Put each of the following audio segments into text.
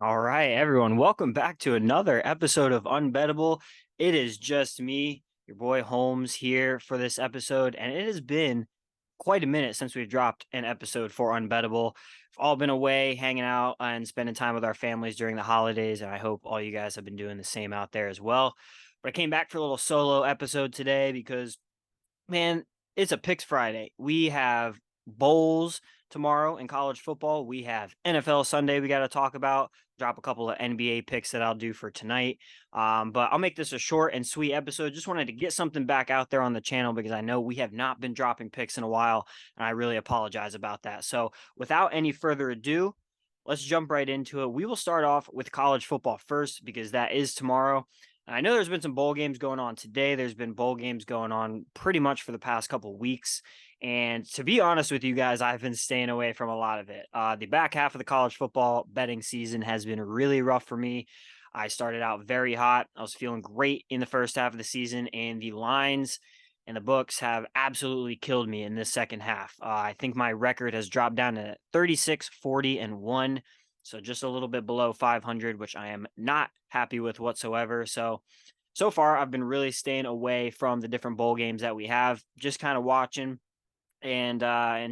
All right, everyone, welcome back to another episode of Unbettable. It is just me, your boy Holmes, here for this episode, and it has been quite a minute since we've dropped an episode for Unbettable. We've all been away, hanging out, and spending time with our families during the holidays, and I hope all you guys have been doing the same out there as well. But I came back for a little solo episode today because man, it's a picks Friday. We have bowls tomorrow in college football. We have NFL Sunday we got to talk about. Drop a couple of NBA picks that I'll do for tonight. But I'll make this a short and sweet episode. Just wanted to get something back out there on the channel because I know we have not been dropping picks in a while, and I really apologize about that. So without any further ado, let's jump right into it. We will start off with college football first because that is tomorrow. I know there's been some bowl games going on today. There's been bowl games going on pretty much for the past couple weeks. And to be honest with you guys, I've been staying away from a lot of it. The back half of the college football betting season has been really rough for me. I started out very hot. I was feeling great in the first half of the season, and the lines and the books have absolutely killed me in this second half. I think my record has dropped down to 36, 40, and 1. So just a little bit below 500, which I am not happy with whatsoever. So far, I've been really staying away from the different bowl games that we have, just kind of watching and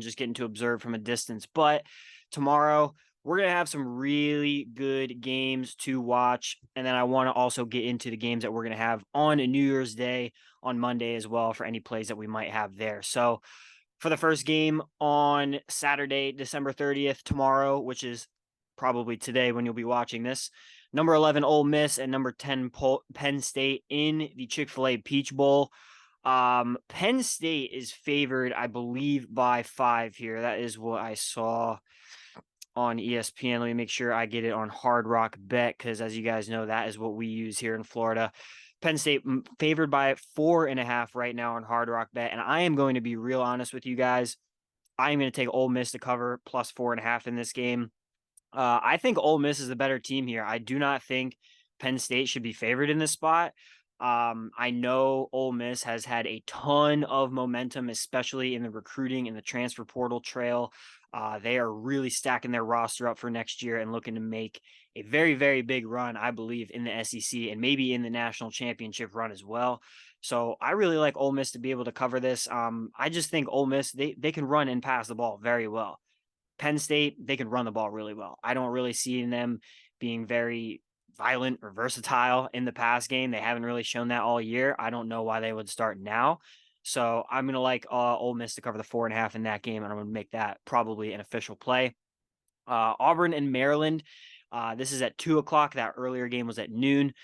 just getting to observe from a distance. But tomorrow, we're gonna have some really good games to watch, and then I want to also get into the games that we're gonna have on New Year's Day on Monday as well for any plays that we might have there. So for the first game on Saturday, December 30th, tomorrow, which is probably today when you'll be watching this. Number 11, Ole Miss, and number 10, Penn State in the Chick-fil-A Peach Bowl. Penn State is favored, I believe, by 5 here. That is what I saw on ESPN. Let me make sure I get it on Hard Rock Bet because, as you guys know, that is what we use here in Florida. Penn State favored by 4.5 right now on Hard Rock Bet. And I am going to be real honest with you guys. I am going to take Ole Miss to cover plus 4.5 in this game. I think Ole Miss is the better team here. I do not think Penn State should be favored in this spot. I know Ole Miss has had a ton of momentum, especially in the recruiting and the transfer portal trail. They are really stacking their roster up for next year and looking to make a very, very big run, I believe, in the SEC and maybe in the national championship run as well. So I really like Ole Miss to be able to cover this. I just think Ole Miss, they can run and pass the ball very well. Penn State, they can run the ball really well. I don't really see them being very violent or versatile in the pass game. They haven't really shown that all year. I don't know why they would start now. So I'm going to like Ole Miss to cover the 4.5 in that game, and I'm going to make that probably an official play. Auburn and Maryland. This is at 2 o'clock. That earlier game was at noon.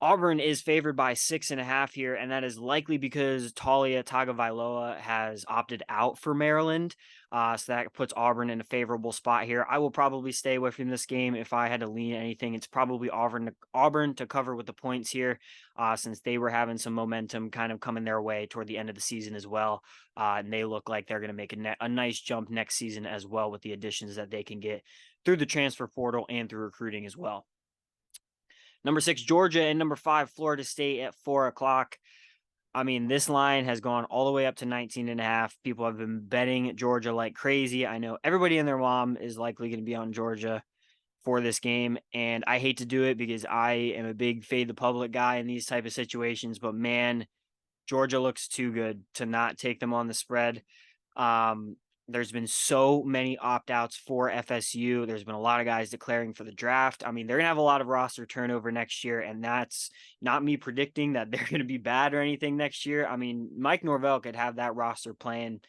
Auburn is favored by 6.5 here, and that is likely because Talia Tagovailoa has opted out for Maryland. So that puts Auburn in a favorable spot here. I will probably stay away from this game if I had to lean anything. It's probably Auburn to cover with the points here, since they were having some momentum kind of coming their way toward the end of the season as well. And they look like they're going to make a nice jump next season as well with the additions that they can get through the transfer portal and through recruiting as well. Number 6, Georgia, and number 5, Florida State at 4 o'clock. I mean, this line has gone all the way up to 19.5. People have been betting Georgia like crazy. I know everybody and their mom is likely going to be on Georgia for this game, and I hate to do it because I am a big fade the public guy in these type of situations, but man, Georgia looks too good to not take them on the spread. There's been so many opt-outs for FSU. There's been a lot of guys declaring for the draft. I mean, they're going to have a lot of roster turnover next year, and that's not me predicting that they're going to be bad or anything next year. I mean, Mike Norvell could have that roster playing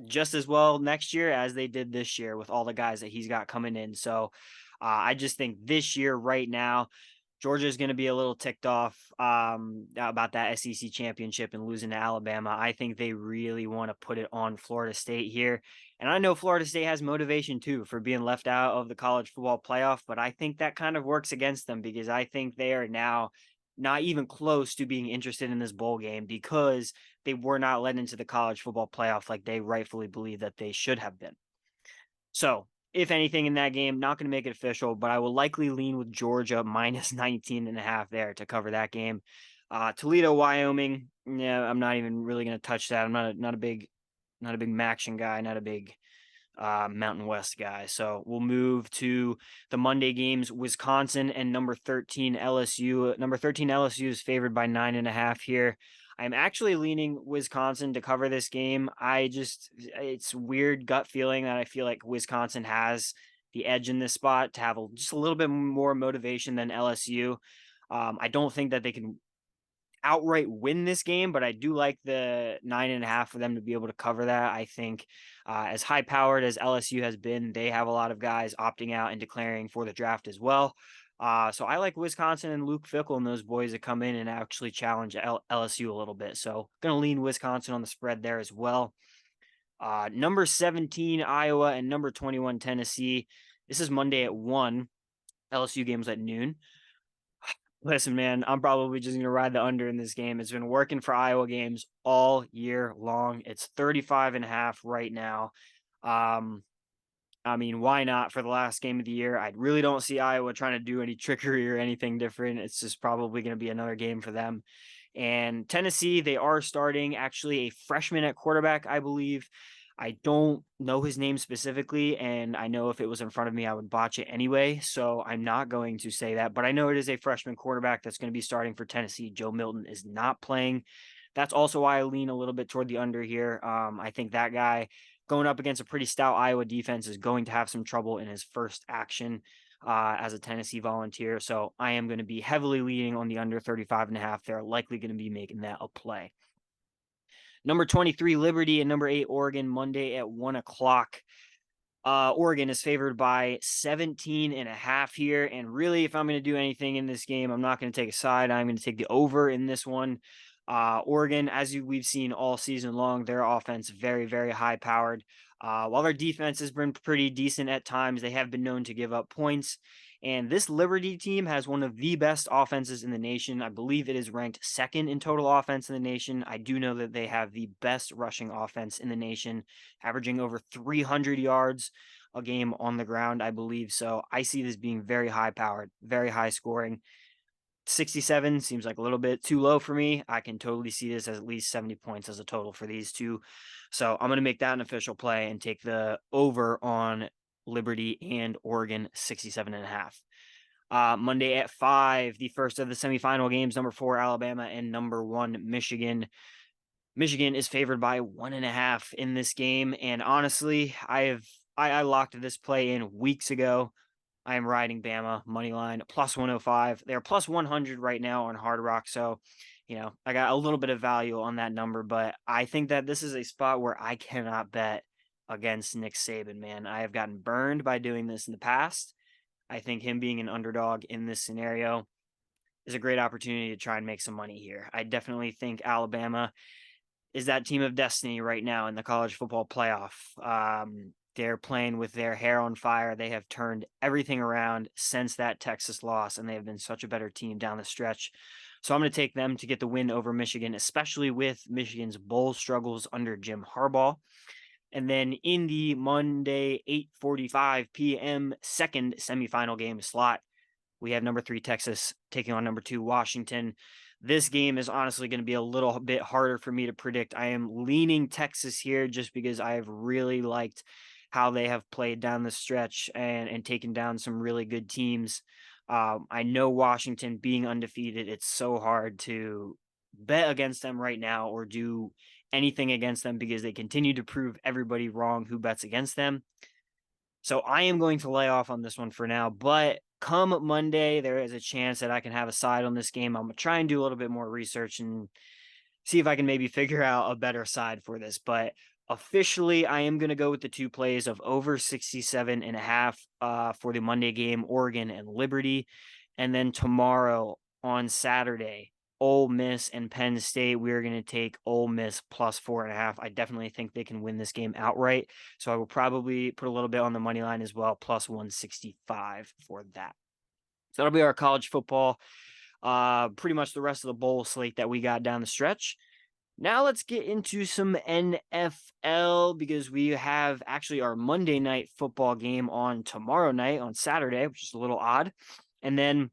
just as well next year as they did this year with all the guys that he's got coming in. So I just think this year right now, Georgia is going to be a little ticked off about that SEC championship and losing to Alabama. I think they really want to put it on Florida State here. And I know Florida State has motivation too for being left out of the college football playoff, but I think that kind of works against them because I think they are now not even close to being interested in this bowl game because they were not let into the college football playoff like they rightfully believe that they should have been. So if anything in that game, not going to make it official, but I will likely lean with Georgia minus 19.5 there to cover that game. Toledo, Wyoming. Yeah, I'm not even really going to touch that. I'm not a big Maction guy, not a big Mountain West guy. So we'll move to the Monday games. Wisconsin and number 13 LSU. Number 13 LSU is favored by 9.5 here. I'm actually leaning Wisconsin to cover this game. It's weird gut feeling that I feel like Wisconsin has the edge in this spot to have just a little bit more motivation than LSU. I don't think that they can outright win this game, but I do like the 9.5 for them to be able to cover that. I think as high powered as LSU has been, they have a lot of guys opting out and declaring for the draft as well. So I like Wisconsin and Luke Fickell and those boys that come in and actually challenge LSU a little bit. So going to lean Wisconsin on the spread there as well. Number 17 Iowa and number 21 Tennessee. This is Monday at 1. LSU games at noon. Listen, man, I'm probably just going to ride the under in this game. It's been working for Iowa games all year long. It's 35.5 right now. I mean, why not for the last game of the year? I really don't see Iowa trying to do any trickery or anything different. It's just probably going to be another game for them. And Tennessee, they are starting actually a freshman at quarterback, I believe. I don't know his name specifically, and I know if it was in front of me, I would botch it anyway. So I'm not going to say that, but I know it is a freshman quarterback that's going to be starting for Tennessee. Joe Milton is not playing. That's also why I lean a little bit toward the under here. I think that guy going up against a pretty stout Iowa defense is going to have some trouble in his first action as a Tennessee Volunteer. So I am going to be heavily leaning on the under 35.5. They're likely going to be making that a play. Number 23, Liberty, and number 8, Oregon, Monday at 1 o'clock. Oregon is favored by 17.5 here. And really, if I'm going to do anything in this game, I'm not going to take a side. I'm going to take the over in this one. Oregon, as we've seen all season long, their offense very, very high powered. While their defense has been pretty decent at times, they have been known to give up points. And this Liberty team has one of the best offenses in the nation. I believe it is ranked second in total offense in the nation. I do know that they have the best rushing offense in the nation, averaging over 300 yards a game on the ground, I believe. So I see this being very high powered, very high scoring. 67 seems like a little bit too low for me. I can totally see this as at least 70 points as a total for these two. So I'm going to make that an official play and take the over on Liberty and Oregon 67.5. Monday at 5, the first of the semifinal games, number 4 Alabama and number 1 Michigan. Michigan is favored by 1.5 in this game, and honestly, I locked this play in weeks ago. I am riding Bama money line plus 105. They're plus 100 right now on Hard Rock, so I got a little bit of value on that number, but I think that this is a spot where I cannot bet against Nick Saban, man. I have gotten burned by doing this in the past. I think him being an underdog in this scenario is a great opportunity to try and make some money here. I definitely think Alabama is that team of destiny right now in the college football playoff. They're playing with their hair on fire. They have turned everything around since that Texas loss, and they have been such a better team down the stretch. So I'm going to take them to get the win over Michigan, especially with Michigan's bowl struggles under Jim Harbaugh. And then in the Monday 8:45 p.m. second semifinal game slot, we have number 3 Texas taking on number 2 Washington. This game is honestly going to be a little bit harder for me to predict. I am leaning Texas here just because I have really liked how they have played down the stretch and taken down some really good teams. I know Washington being undefeated, it's so hard to bet against them right now or do anything against them because they continue to prove everybody wrong who bets against them. So I am going to lay off on this one for now, but come Monday, there is a chance that I can have a side on this game. I'm going to try and do a little bit more research and see if I can maybe figure out a better side for this. But officially, I am going to go with the 2 plays of over 67.5 for the Monday game, Oregon and Liberty. And then tomorrow on Saturday, Ole Miss and Penn State, we're going to take Ole Miss plus 4.5. I definitely think they can win this game outright. So I will probably put a little bit on the money line as well, plus 165 for that. So that'll be our college football. Pretty much the rest of the bowl slate that we got down the stretch. Now let's get into some NFL because we have actually our Monday night football game on tomorrow night on Saturday, which is a little odd. And then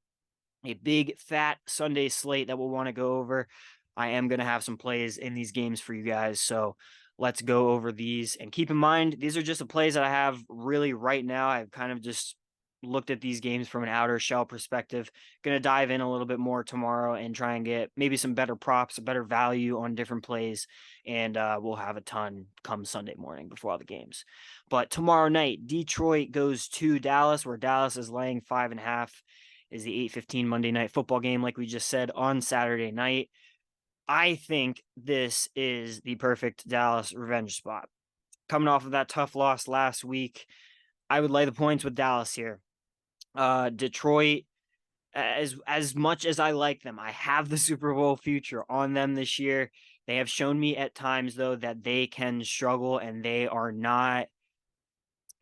a big fat Sunday slate that we'll want to go over. I am going to have some plays in these games for you guys. So let's go over these. And keep in mind, these are just the plays that I have really right now. I've kind of just looked at these games from an outer shell perspective. Going to dive in a little bit more tomorrow and try and get maybe some better props, a better value on different plays. And we'll have a ton come Sunday morning before all the games. But tomorrow night, Detroit goes to Dallas, where Dallas is laying 5.5. Is the 8:15 Monday Night Football game, like we just said, on Saturday night. I think this is the perfect Dallas revenge spot. Coming off of that tough loss last week, I would lay the points with Dallas here. Detroit, as much as I like them, I have the Super Bowl future on them this year. They have shown me at times, though, that they can struggle and they are not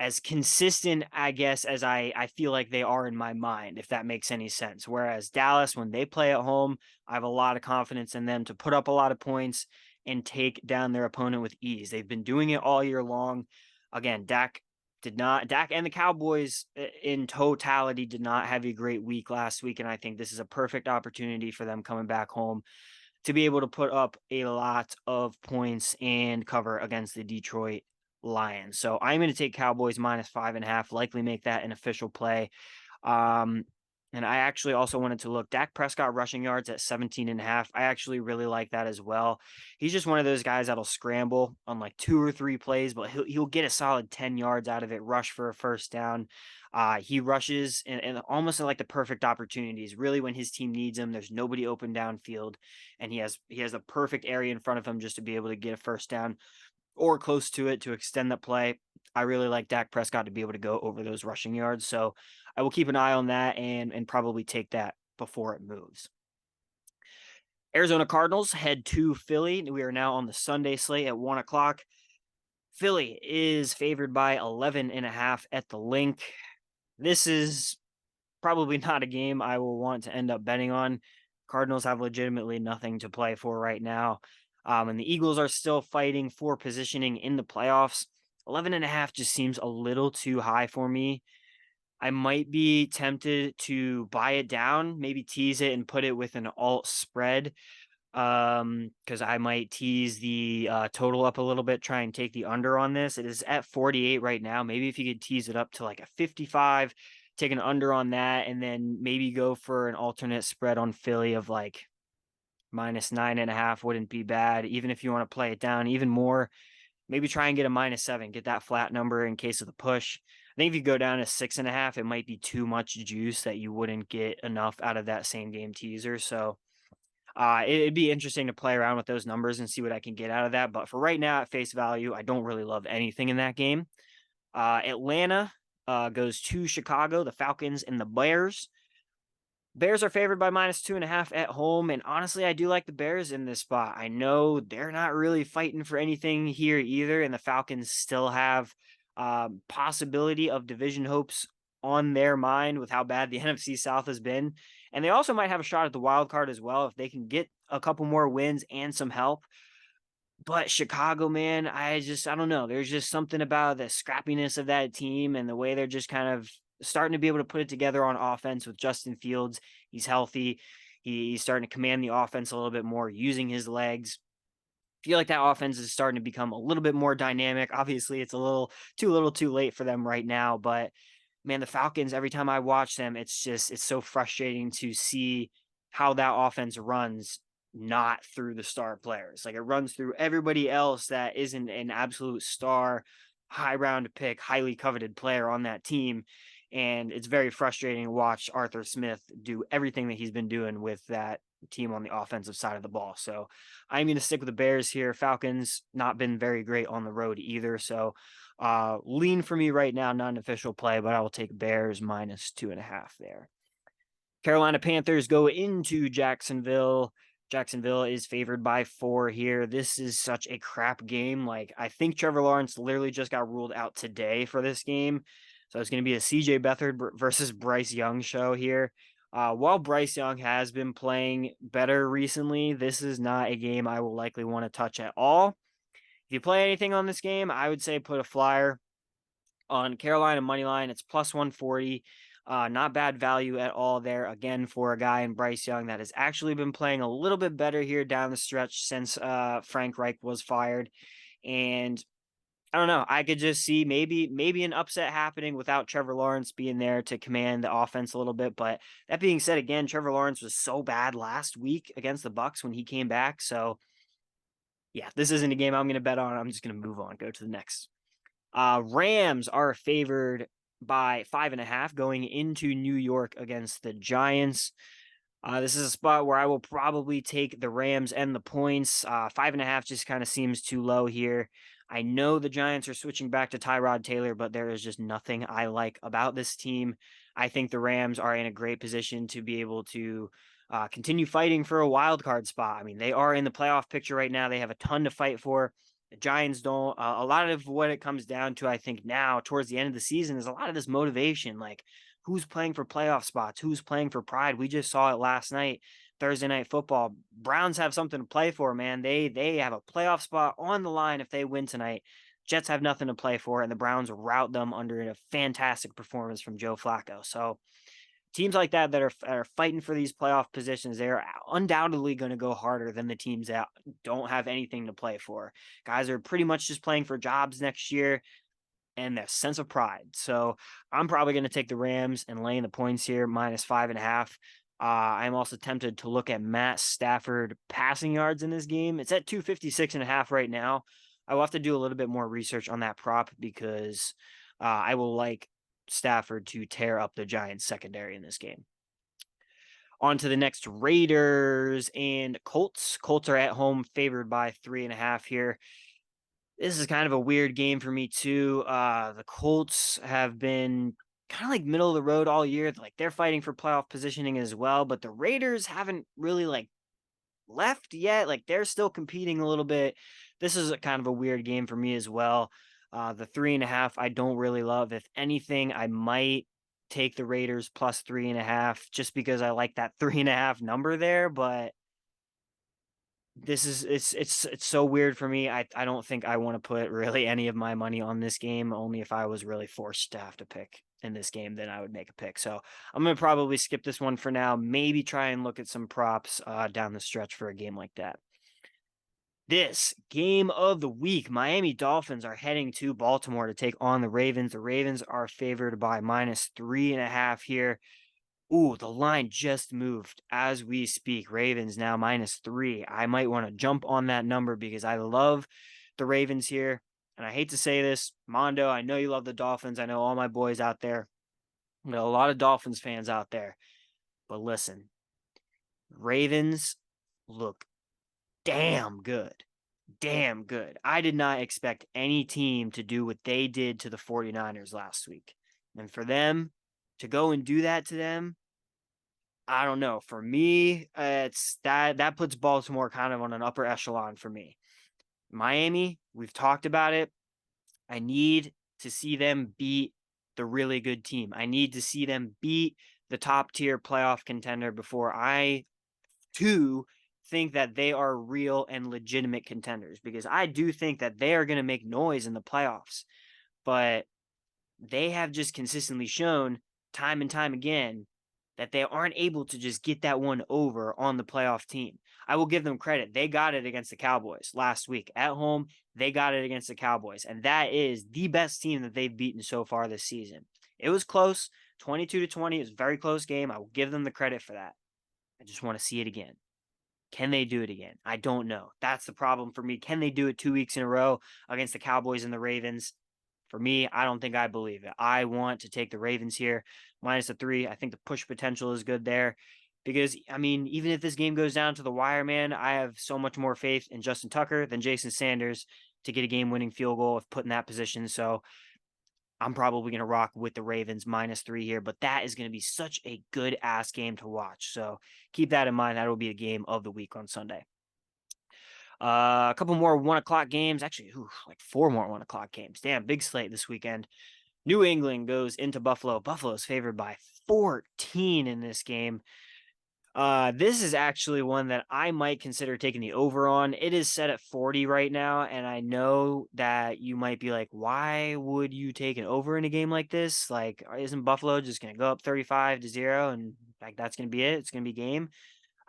as consistent, I guess, as I feel like they are in my mind, if that makes any sense. Whereas Dallas, when they play at home, I have a lot of confidence in them to put up a lot of points and take down their opponent with ease. They've been doing it all year long. Again, Dak and the Cowboys in totality did not have a great week last week. And I think this is a perfect opportunity for them coming back home to be able to put up a lot of points and cover against the Detroit Lions. So I'm going to take Cowboys minus 5.5, likely make that an official play. Um, and I actually also wanted to look Dak Prescott rushing yards at 17.5. I actually really like that as well. He's just one of those guys that'll scramble on like 2 or 3 plays, but he'll get a solid 10 yards out of it, rush for a first down. He rushes and almost like the perfect opportunities. Really, when his team needs him, there's nobody open downfield, and he has a perfect area in front of him just to be able to get a first down or close to it to extend the play. I really like Dak Prescott to be able to go over those rushing yards. So I will keep an eye on that and probably take that before it moves. Arizona Cardinals head to Philly. We are now on the Sunday slate at 1:00. Philly is favored by 11.5 at the link. This is probably not a game I will want to end up betting on. Cardinals have legitimately nothing to play for right now. And the Eagles are still fighting for positioning in the playoffs. 11.5 just seems a little too high for me. I might be tempted to buy it down, maybe tease it and put it with an alt spread. Because I might tease the total up a little bit, try and take the under on this. It is at 48 right now. Maybe if you could tease it up to like a 55, take an under on that, and then maybe go for an alternate spread on Philly of like minus 9.5 wouldn't be bad. Even if you want to play it down even more, maybe try and get a -7, get that flat number in case of the push. I think if you go down to 6.5, it might be too much juice that you wouldn't get enough out of that same game teaser. So it'd be interesting to play around with those numbers and see what I can get out of that. But for right now, at face value, I don't really love anything in that game. Atlanta goes to Chicago, the Falcons and the Bears. Bears are favored by -2.5 at home. And honestly, I do like the Bears in this spot. I know they're not really fighting for anything here either. And the Falcons still have possibility of division hopes on their mind with how bad the NFC South has been. And they also might have a shot at the wild card as well if they can get a couple more wins and some help. But Chicago, man, I don't know. There's just something about the scrappiness of that team and the way they're just kind of starting to be able to put it together on offense with Justin Fields. He's healthy. He's starting to command the offense a little bit more, using his legs. Feel like that offense is starting to become a little bit more dynamic. Obviously, it's a little too late for them right now, but man, the Falcons, every time I watch them, it's so frustrating to see how that offense runs not through the star players. Like it runs through everybody else that isn't an absolute star, high round pick, highly coveted player on that team. And it's very frustrating to watch Arthur Smith do everything that he's been doing with that team on the offensive side of the ball. So I'm going to stick with the Bears here. Falcons not been very great on the road either. So lean for me right now, not an official play, but I will take Bears -2.5 there. Carolina Panthers go into Jacksonville. Jacksonville is favored by 4 here. This is such a crap game. Like, I think Trevor Lawrence literally just got ruled out today for this game. So it's going to be a CJ Beathard versus Bryce Young show here. While Bryce Young has been playing better recently, this is not a game I will likely want to touch at all. If you play anything on this game, I would say put a flyer on Carolina money line. It's plus 140. Not bad value at all there. Again, for a guy in Bryce Young that has actually been playing a little bit better here down the stretch since Frank Reich was fired. And I don't know. I could just see maybe an upset happening without Trevor Lawrence being there to command the offense a little bit. But that being said, again, Trevor Lawrence was so bad last week against the Bucks when he came back. So yeah, this isn't a game I'm going to bet on. I'm just going to move on. Go to the next. Rams are favored by 5.5 going into New York against the Giants. This is a spot where I will probably take the Rams and the points. 5.5 just kind of seems too low here. I know the Giants are switching back to Tyrod Taylor, but there is just nothing I like about this team. I think the Rams are in a great position to be able to continue fighting for a wild card spot. I mean, they are in the playoff picture right now. They have a ton to fight for. The Giants don't. A lot of what it comes down to, I think, now towards the end of the season is a lot of this motivation. Like, who's playing for playoff spots? Who's playing for pride? We just saw it last night, Thursday Night Football. Browns have something to play for, man. They have a playoff spot on the line if they win tonight. Jets have nothing to play for, and the Browns rout them under a fantastic performance from Joe Flacco. So teams like that are fighting for these playoff positions, they're undoubtedly going to go harder than the teams that don't have anything to play for. Guys are pretty much just playing for jobs next year and their sense of pride. So I'm probably going to take the Rams and laying the points here, -5.5. I'm also tempted to look at Matt Stafford passing yards in this game. It's at 256.5 right now. I will have to do a little bit more research on that prop because I will like Stafford to tear up the Giants secondary in this game. On to the next, Raiders and Colts. Colts are at home, favored by 3.5 here. This is kind of a weird game for me too. The Colts have been kind of like middle of the road all year. Like they're fighting for playoff positioning as well, but the Raiders haven't really like left yet. Like they're still competing a little bit. This is a kind of a weird game for me as well. The 3.5, I don't really love. If anything, I might take the Raiders plus 3.5 just because I like that 3.5 number there. But this is it's so weird for me. I don't think I want to put really any of my money on this game. Only if I was really forced to have to pick in this game, then I would make a pick. So I'm gonna probably skip this one for now. Maybe try and look at some props down the stretch for a game like that. This game of the week, Miami Dolphins are heading to Baltimore to take on the Ravens. The Ravens are favored by -3.5 here. Ooh, the line just moved as we speak. Ravens now -3. I might want to jump on that number because I love the Ravens here. And I hate to say this, Mondo, I know you love the Dolphins. I know all my boys out there. I know a lot of Dolphins fans out there. But listen, Ravens look damn good. Damn good. I did not expect any team to do what they did to the 49ers last week. And for them to go and do that to them, I don't know. For me, it's that puts Baltimore kind of on an upper echelon for me. Miami, we've talked about it. I need to see them beat the really good team. I need to see them beat the top tier playoff contender before I too think that they are real and legitimate contenders, because I do think that they are going to make noise in the playoffs. But they have just consistently shown time and time again that they aren't able to just get that one over on the playoff team. I will give them credit. They got it against the Cowboys last week at home. They got it against the Cowboys, and that is the best team that they've beaten so far this season. It was close, 22-20. It was a very close game. I will give them the credit for that. I just want to see it again. Can they do it again? I don't know. That's the problem for me. Can they do it 2 weeks in a row against the Cowboys and the Ravens? For me, I don't think I believe it. I want to take the Ravens here, -3. I think the push potential is good there because, I mean, even if this game goes down to the wire, man, I have so much more faith in Justin Tucker than Jason Sanders to get a game-winning field goal if put in that position. So I'm probably going to rock with the Ravens -3 here, but that is going to be such a good ass game to watch. So keep that in mind. That will be a game of the week on Sunday. A couple more 1 o'clock games. Actually, like 4 more 1 o'clock games. Damn, big slate this weekend. New England goes into Buffalo. Buffalo's favored by 14 in this game. This is actually one that I might consider taking the over on. It is set at 40 right now, and I know that you might be like, why would you take an over in a game like this? Like, isn't Buffalo just going to go up 35-0 and like that's going to be it? It's going to be game.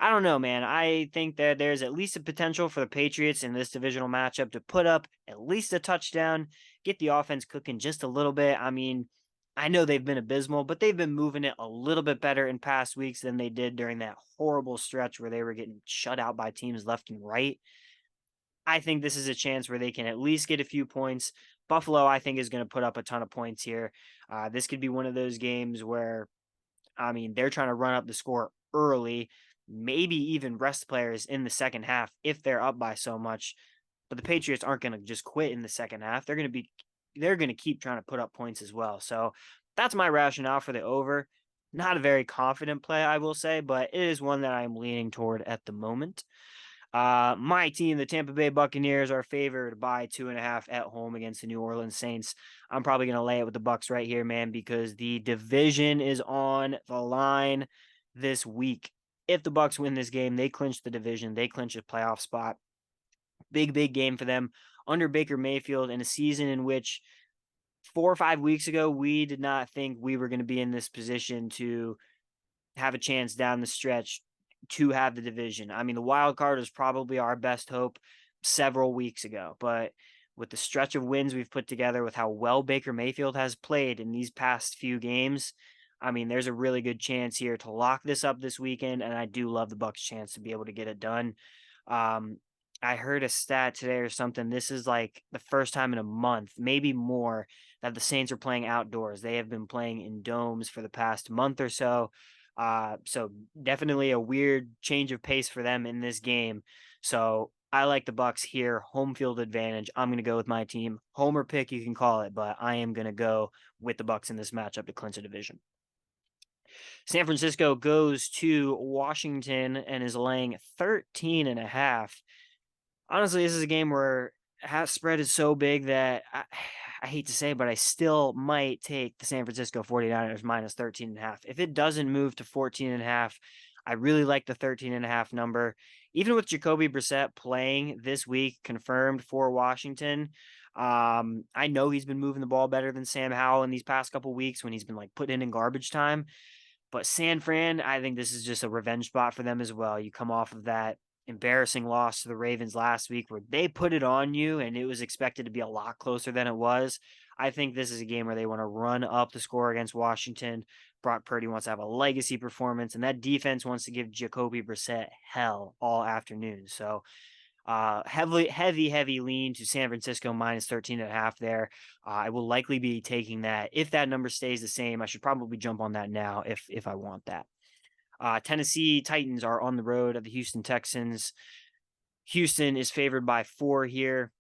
I don't know, man. I think that there's at least a potential for the Patriots in this divisional matchup to put up at least a touchdown, get the offense cooking just a little bit. I mean, I know they've been abysmal, but they've been moving it a little bit better in past weeks than they did during that horrible stretch where they were getting shut out by teams left and right. I think this is a chance where they can at least get a few points. Buffalo, I think, is going to put up a ton of points here. This could be one of those games where, I mean, they're trying to run up the score early, maybe even rest players in the second half if they're up by so much. But the Patriots aren't going to just quit in the second half. They're going to keep trying to put up points as well. So that's my rationale for the over. Not a very confident play, I will say, but it is one that I'm leaning toward at the moment. My team, the Tampa Bay Buccaneers, are favored by 2.5 at home against the New Orleans Saints. I'm probably going to lay it with the Bucks right here, man, because the division is on the line this week. If the Bucks win this game, they clinch the division. They clinch a playoff spot. Big game for them under Baker Mayfield in a season in which 4 or 5 weeks ago, we did not think we were going to be in this position to have a chance down the stretch to have the division. I mean, the wild card is probably our best hope several weeks ago, but with the stretch of wins we've put together, with how well Baker Mayfield has played in these past few games, I mean, there's a really good chance here to lock this up this weekend, and I do love the Bucks' chance to be able to get it done. Um, I heard a stat today or something. This is like the first time in a month, maybe more, that the Saints are playing outdoors. They have been playing in domes for the past month or so. So definitely a weird change of pace for them in this game. So I like the Bucks here, home field advantage. I'm going to go with my team. Homer pick, you can call it, but I am going to go with the Bucks in this matchup to clinch a division. San Francisco goes to Washington and is laying 13.5. Honestly, this is a game where half spread is so big that I hate to say, but I still might take the San Francisco 49ers minus 13.5. If it doesn't move to 14.5, I really like the 13.5 number. Even with Jacoby Brissett playing this week, confirmed for Washington, I know he's been moving the ball better than Sam Howell in these past couple weeks when he's been like put in garbage time. But San Fran, I think this is just a revenge spot for them as well. You come off of that embarrassing loss to the Ravens last week where they put it on you and it was expected to be a lot closer than it was. I think this is a game where they want to run up the score against Washington. Brock Purdy wants to have a legacy performance, and that defense wants to give Jacoby Brissett hell all afternoon. So heavy lean to San Francisco minus 13.5 there. I will likely be taking that. If that number stays the same, I should probably jump on that now if I want that. Tennessee Titans are on the road at the Houston Texans. Houston is favored by 4 here.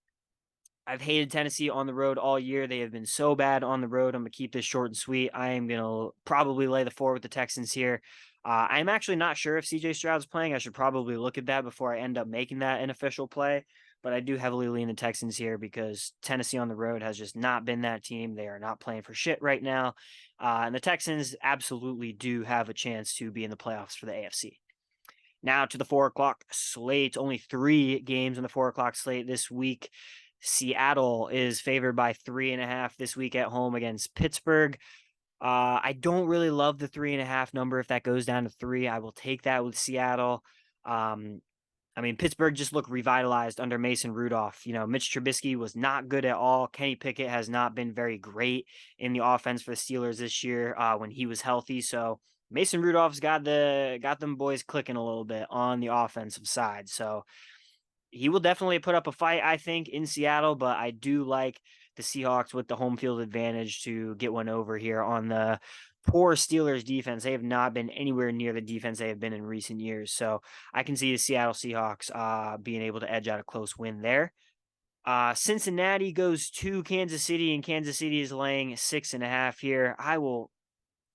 I've hated Tennessee on the road all year. They have been so bad on the road. I'm going to keep this short and sweet. I am going to probably lay the 4 with the Texans here. I'm actually not sure if CJ Stroud's playing. I should probably look at that before I end up making that an official play. But I do heavily lean the Texans here because Tennessee on the road has just not been that team. They are not playing for shit right now. And the Texans absolutely do have a chance to be in the playoffs for the AFC. Now to the 4 o'clock slate. Only 3 games on the 4 o'clock slate this week. Seattle is favored by 3.5 this week at home against Pittsburgh. I don't really love the 3.5 number. If that goes down to 3, I will take that with Seattle. I mean, Pittsburgh just looked revitalized under Mason Rudolph. You know, Mitch Trubisky was not good at all. Kenny Pickett has not been very great in the offense for the Steelers this year when he was healthy. So Mason Rudolph's got them boys clicking a little bit on the offensive side. So he will definitely put up a fight, I think, in Seattle, but I do like the Seahawks with the home field advantage to get one over here on the poor Steelers defense. They have not been anywhere near the defense they have been in recent years. So I can see the Seattle Seahawks being able to edge out a close win there. Cincinnati goes to Kansas City, and Kansas City is laying 6.5 here. I will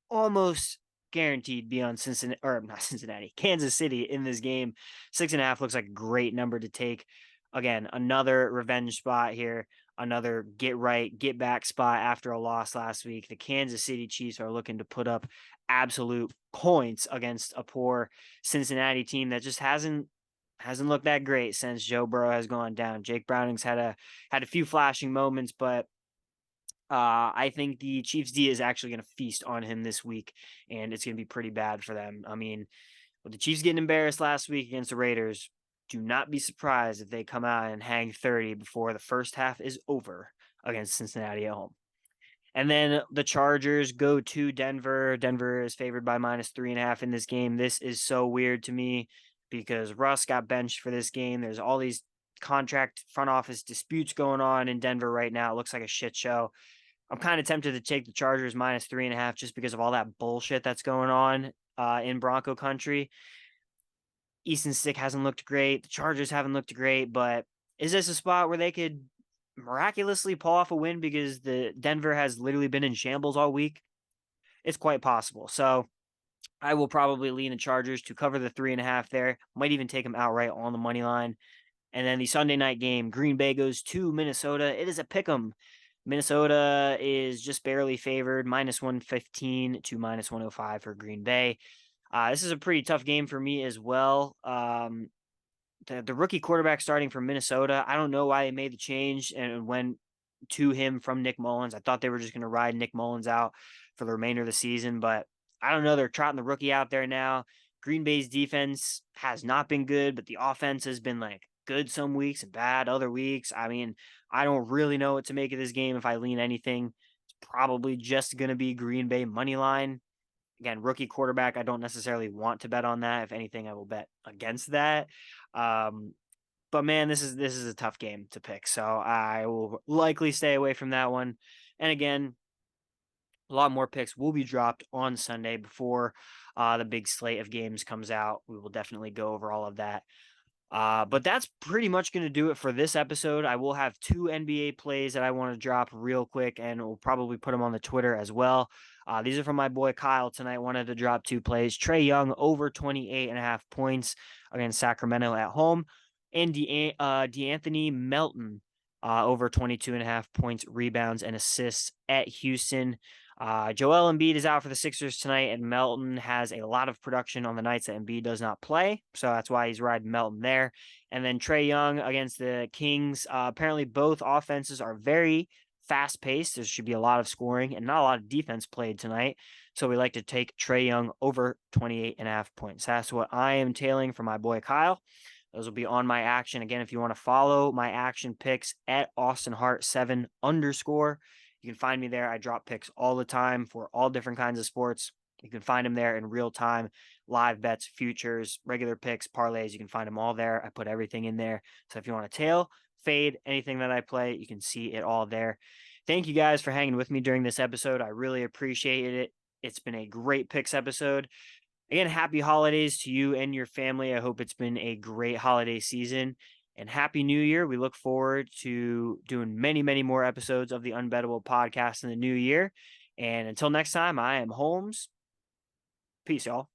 almost guaranteed be on Cincinnati, or not Cincinnati, Kansas City in this game. 6.5 looks like a great number to take. Again, another revenge spot here, another get right, get back spot after a loss last week. The Kansas City Chiefs are looking to put up absolute points against a poor Cincinnati team that just hasn't looked that great since Joe Burrow has gone down. Jake Browning's had a few flashing moments, but I think the Chiefs D is actually going to feast on him this week, and it's going to be pretty bad for them. I mean, With the Chiefs getting embarrassed last week against the Raiders, do not be surprised if they come out and hang 30 before the first half is over against Cincinnati at home. And then the Chargers go to Denver. Denver is favored by -3.5 in this game. This is so weird to me because Russ got benched for this game. There's all these contract front office disputes going on in Denver right now. It looks like a shit show. I'm kind of tempted to take the Chargers -3.5 just because of all that bullshit that's going on in Bronco country. Easton Stick hasn't looked great. The Chargers haven't looked great, but is this a spot where they could miraculously pull off a win because the Denver has literally been in shambles all week? It's quite possible. So I will probably lean the Chargers to cover the 3.5 there. Might even take them outright on the money line. And then the Sunday night game, Green Bay goes to Minnesota. It is a pick 'em. Minnesota is just barely favored, -115 to -105 for Green Bay. This is a pretty tough game for me as well. The rookie quarterback starting from Minnesota, I don't know why they made the change and went to him from Nick Mullins. I thought they were just going to ride Nick Mullins out for the remainder of the season, but I don't know. They're trotting the rookie out there now. Green Bay's defense has not been good, but the offense has been like good some weeks and bad other weeks. I mean, I don't really know what to make of this game. If I lean anything, it's probably just going to be Green Bay money line. Again, rookie quarterback, I don't necessarily want to bet on that. If anything, I will bet against that. Um, but man, this is a tough game to pick, so I will likely stay away from that one. And again, a lot more picks will be dropped on Sunday before the big slate of games comes out. We will definitely go over all of that. But that's pretty much going to do it for this episode. I will have 2 NBA plays that I want to drop real quick, and we'll probably put them on the Twitter as well. These are from my boy Kyle tonight. Wanted to drop 2 plays. Trae Young over 28.5 points against Sacramento at home, and DeAnthony Melton over 22.5 points, rebounds, and assists at Houston. Joel Embiid is out for the Sixers tonight, and Melton has a lot of production on the nights that Embiid does not play. So that's why he's riding Melton there. And then Trae Young against the Kings. Apparently, both offenses are very fast paced. There should be a lot of scoring and not a lot of defense played tonight. So we like to take Trae Young over 28.5 points. That's what I am tailing for my boy Kyle. Those will be on my action. Again, if you want to follow my action picks at Austin Hart 7 _ you can find me there. I drop picks all the time for all different kinds of sports. You can find them there in real time, live bets, futures, regular picks, parlays. You can find them all there. I put everything in there. So if you want to tail, fade, anything that I play, you can see it all there. Thank you guys for hanging with me during this episode. I really appreciated it. It's been a great picks episode. Again, happy holidays to you and your family. I hope it's been a great holiday season. And Happy New Year. We look forward to doing many, many more episodes of the Unbettable podcast in the new year. And until next time, I am Holmes. Peace, y'all.